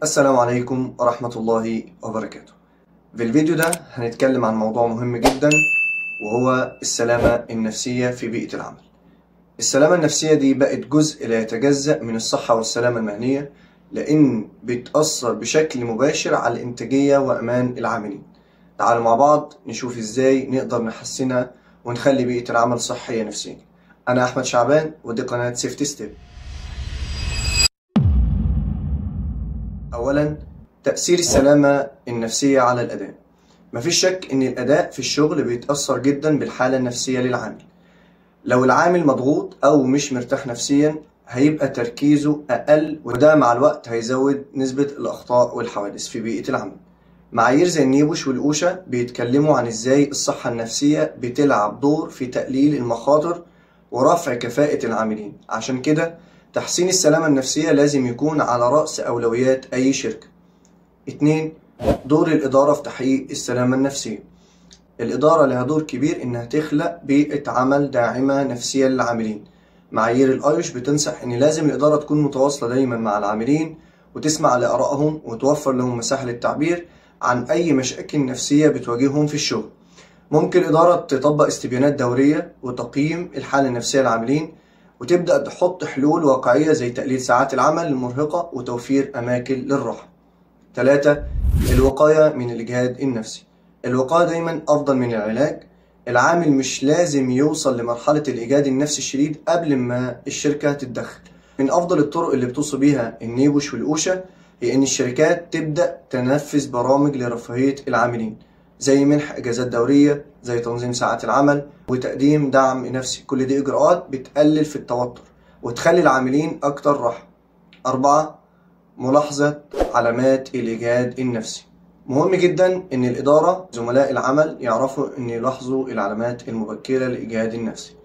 السلام عليكم ورحمة الله وبركاته. في الفيديو ده هنتكلم عن موضوع مهم جدا، وهو السلامة النفسية في بيئة العمل. السلامة النفسية دي بقت جزء لا يتجزأ من الصحة والسلامة المهنية، لأن بتأثر بشكل مباشر على الإنتاجية وأمان العاملين. تعالوا مع بعض نشوف إزاي نقدر نحسنها ونخلي بيئة العمل صحية نفسيا. أنا أحمد شعبان، ودي قناة سيفتي ستيب. أولا، تأثير السلامة النفسية على الأداء. مفيش شك إن الأداء في الشغل بيتأثر جدا بالحالة النفسية للعامل. لو العامل مضغوط أو مش مرتاح نفسيا هيبقى تركيزه أقل، وده مع الوقت هيزود نسبة الأخطاء والحوادث في بيئة العمل. معايير زي النيبوش والأوشا بيتكلموا عن إزاي الصحة النفسية بتلعب دور في تقليل المخاطر ورفع كفاءة العاملين. عشان كده تحسين السلامة النفسية لازم يكون على رأس أولويات أي شركة. 2. دور الإدارة في تحقيق السلامة النفسية. الإدارة لها دور كبير إنها تخلق بيئة عمل داعمة نفسيا للعاملين. معايير الأيوش بتنصح إن لازم الإدارة تكون متواصلة دايما مع العاملين، وتسمع لآرائهم وتوفر لهم مساحة للتعبير عن أي مشاكل نفسية بتواجههم في الشغل. ممكن الإدارة تطبق استبيانات دورية وتقييم الحالة النفسية للعاملين، وتبدأ تحط حلول واقعية زي تقليل ساعات العمل المرهقة وتوفير أماكن للراحة. 3. الوقاية من الإجهاد النفسي. الوقاية دايما أفضل من العلاج. العامل مش لازم يوصل لمرحلة الإجهاد النفسي الشديد قبل ما الشركة تتدخل. من أفضل الطرق اللي بتوصي بيها النيبوش والأوشا هي إن الشركات تبدأ تنفذ برامج لرفاهية العاملين، زي منح إجازات دورية، زي تنظيم ساعات العمل، وتقديم دعم نفسي. كل دي إجراءات بتقلل في التوتر وتخلي العاملين أكتر راحة. 4. ملاحظة علامات الإجهاد النفسي. مهم جدا إن الإدارة زملاء العمل يعرفوا إن يلاحظوا العلامات المبكرة للإجهاد النفسي.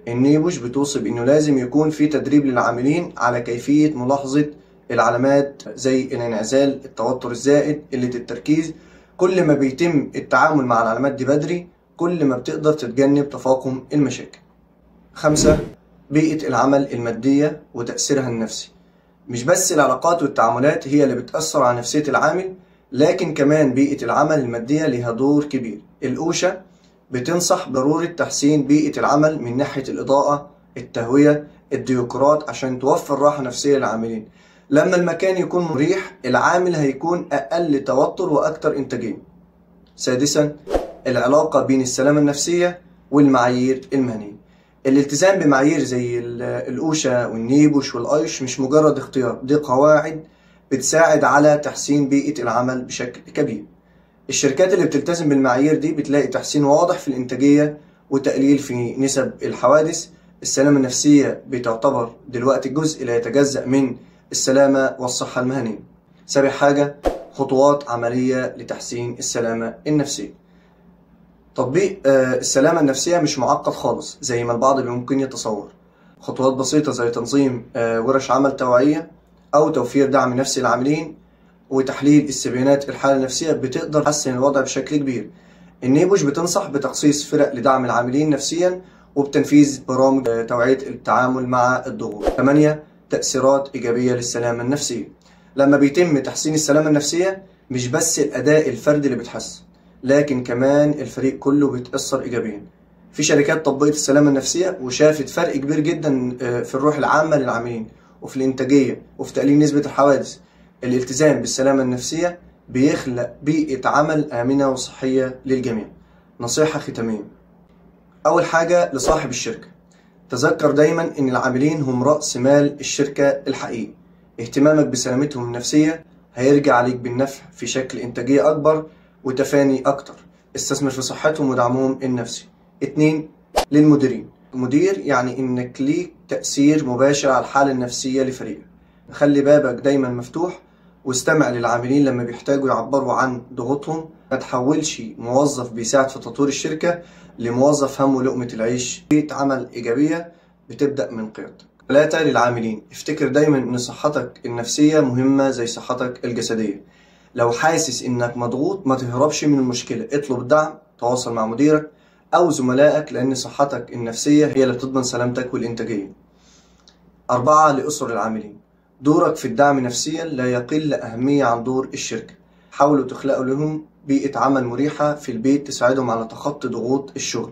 النيبوش بتوصي بإنه لازم يكون في تدريب للعاملين على كيفية ملاحظة العلامات زي الانعزال، التوتر الزائد، قلة التركيز. كل ما بيتم التعامل مع العلامات دي بدري، كل ما بتقدر تتجنب تفاقم المشاكل. 5. بيئة العمل المادية وتأثيرها النفسي. مش بس العلاقات والتعاملات هي اللي بتأثر على نفسية العامل، لكن كمان بيئة العمل المادية لها دور كبير. الأوشا بتنصح بضرورة تحسين بيئة العمل من ناحية الإضاءة، التهوية، الديكورات، عشان توفر راحة نفسية للعاملين. لما المكان يكون مريح العامل هيكون أقل توتر وأكثر إنتاجية. 6. العلاقة بين السلامة النفسية والمعايير المهنية. الالتزام بمعايير زي الأوشا والنيبوش والأيش مش مجرد اختيار، دي قواعد بتساعد على تحسين بيئة العمل بشكل كبير. الشركات اللي بتلتزم بالمعايير دي بتلاقي تحسين واضح في الإنتاجية وتقليل في نسب الحوادث. السلامة النفسية بتعتبر دلوقتي جزء لا يتجزأ من السلامة والصحة المهنية. 7 حاجة، خطوات عملية لتحسين السلامة النفسية. تطبيق السلامة النفسية مش معقد خالص زي ما البعض ممكن يتصور. خطوات بسيطة زي تنظيم ورش عمل توعية، أو توفير دعم نفسي للعاملين، وتحليل استبيانات الحالة النفسية بتقدر تحسن الوضع بشكل كبير. النيبوش بتنصح بتخصيص فرق لدعم العاملين نفسيا، وبتنفيذ برامج توعية التعامل مع الضغوط. 8 تأثيرات إيجابية للسلامة النفسية. لما بيتم تحسين السلامة النفسية مش بس الأداء الفردي اللي بيتحسن، لكن كمان الفريق كله بيتأثر إيجابيا. في شركات طبقت السلامة النفسية وشافت فرق كبير جدا في الروح العامة للعاملين، وفي الإنتاجية، وفي تقليل نسبة الحوادث. الالتزام بالسلامة النفسية بيخلق بيئة عمل آمنة وصحية للجميع. نصيحة ختامية. أول حاجة لصاحب الشركة، تذكر دايما إن العاملين هم رأس مال الشركة الحقيقي. اهتمامك بسلامتهم النفسية هيرجع عليك بالنفع في شكل إنتاجية أكبر وتفاني أكتر. استثمر في صحتهم ودعمهم النفسي. 2 للمديرين. المدير يعني إنك ليك تأثير مباشر على الحالة النفسية لفريقك. خلي بابك دايما مفتوح، واستمع للعاملين لما بيحتاجوا يعبروا عن ضغوطهم. ما تحولش موظف بيساعد في تطوير الشركة لموظف همه لقمة العيش. بيئة عمل إيجابية بتبدأ من قيادتك. 3 للعاملين. افتكر دايما إن صحتك النفسية مهمة زي صحتك الجسدية. لو حاسس إنك مضغوط ما تهربش من المشكلة، اطلب الدعم، تواصل مع مديرك أو زملائك، لأن صحتك النفسية هي اللي بتضمن سلامتك والإنتاجية. 4 لأسر العاملين. دورك في الدعم نفسيا لا يقل أهمية عن دور الشركة. حاولوا تخلقوا لهم بيئة عمل مريحة في البيت تساعدهم على تخطي ضغوط الشغل،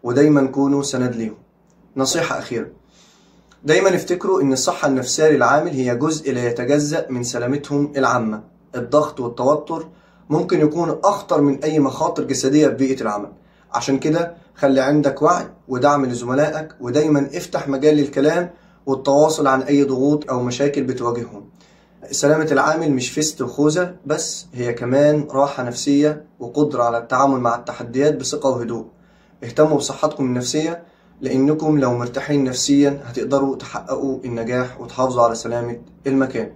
ودايما كونوا سند ليهم. نصيحة أخيرة: دايما افتكروا ان الصحة النفسية للعامل هي جزء لا يتجزأ من سلامتهم العامة. الضغط والتوتر ممكن يكون اخطر من اي مخاطر جسدية في بيئة العمل، عشان كده خلي عندك وعي ودعم لزملائك، ودايما افتح مجال للكلام والتواصل عن اي ضغوط او مشاكل بتواجههم. سلامة العامل مش فست وخوذة بس، هي كمان راحة نفسية وقدرة على التعامل مع التحديات بثقة وهدوء. اهتموا بصحتكم النفسية، لأنكم لو مرتاحين نفسيا هتقدروا تحققوا النجاح وتحافظوا على سلامة المكان.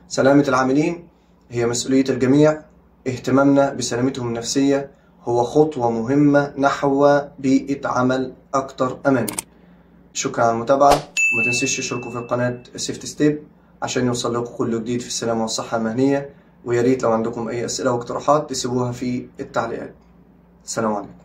سلامة العاملين هي مسؤولية الجميع. اهتمامنا بسلامتهم النفسية هو خطوة مهمة نحو بيئة عمل أكثر أمان. شكرا على المتابعة، وما تنسيش تشتركوا في القناة سيفتي ستيب عشان يوصل لكم كل جديد في السلامة والصحة المهنية. وياريت لو عندكم أي أسئلة واقتراحات تسيبوها في التعليقات. السلام عليكم.